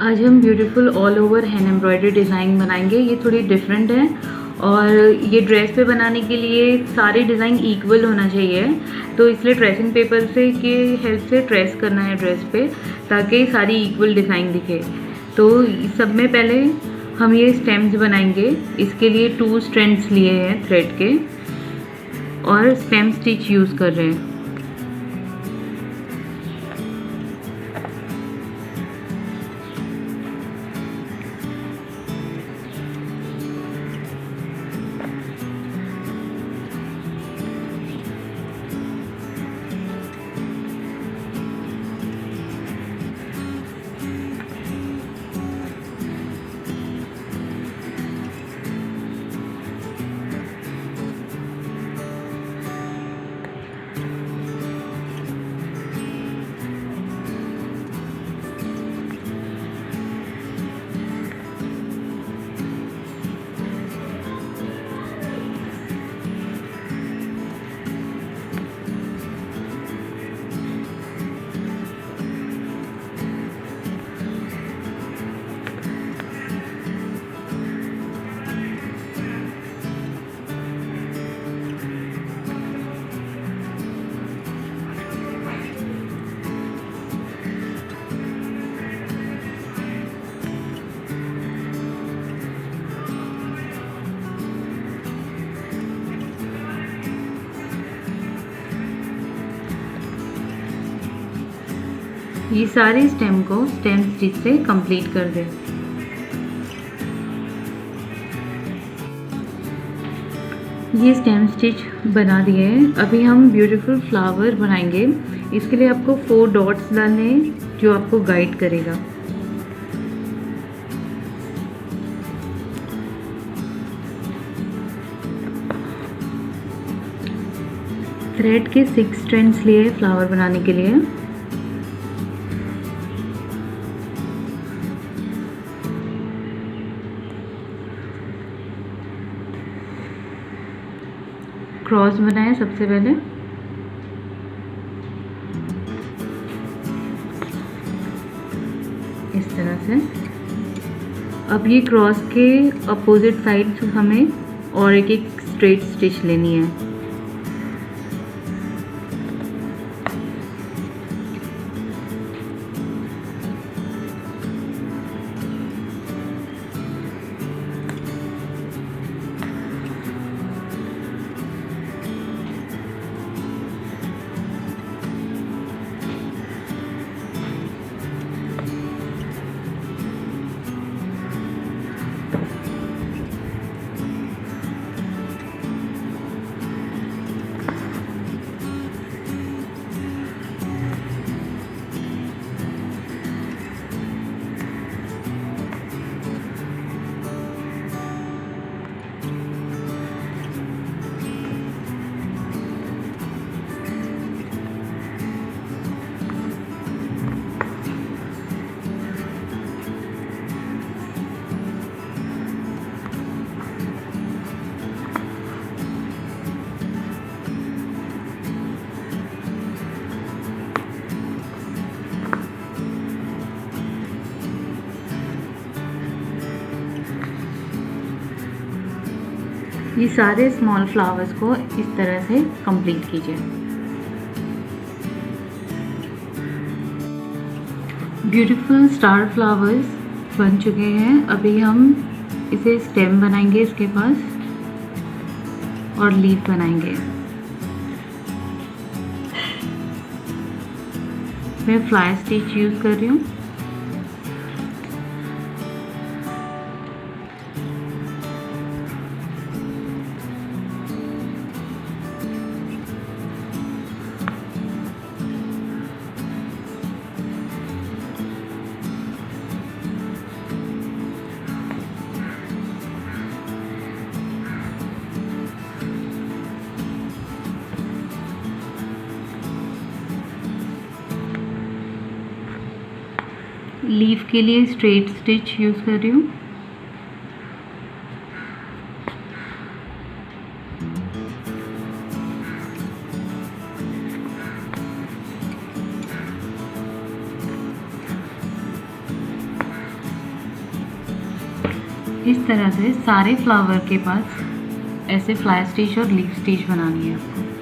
आज हम beautiful all over hand embroidery design बनाएंगे। ये थोड़ी डिफरेंट है और ये ड्रेस पे बनाने के लिए सारे डिज़ाइन इक्वल होना चाहिए, तो इसलिए ट्रेसिंग पेपर से के हेल्प से ट्रेस करना है ड्रेस पे ताकि सारी इक्वल डिज़ाइन दिखे। तो सब में पहले हम ये स्टेम्स बनाएंगे। इसके लिए 2 स्ट्रैंड्स लिए हैं थ्रेड के और स्टेम स्टिच यूज़ कर रहे हैं। ये सारे स्टेम को स्टेम स्टिच से कंप्लीट कर दें। ये स्टेम स्टिच बना दिए हैं। अभी हम ब्यूटीफुल फ्लावर बनाएंगे। इसके लिए आपको 4 डॉट्स डालने हैं जो आपको गाइड करेगा। थ्रेड के 6 स्ट्रैंड्स लिए फ्लावर बनाने के लिए। क्रॉस बनाएं सबसे पहले। इस तरह से। अब ये क्रॉस के अपोजिट साइड हमें और एक स्ट्रेट स्टिच लेनी है। ये सारे स्मॉल फ्लावर्स को इस तरह से कंप्लीट कीजिए। ब्यूटीफुल स्टार फ्लावर्स बन चुके हैं। अभी हम इसे स्टेम बनाएंगे इसके पास और लीफ बनाएंगे। मैं फ्लाई स्टिच यूज़ कर रही हूँ। लीफ के लिए स्ट्रेट स्टिच यूज़ कर रही हूँ। इस तरह से सारे फ्लावर के पास ऐसे फ्लाई स्टिच और लीफ स्टिच बनानी है आपको।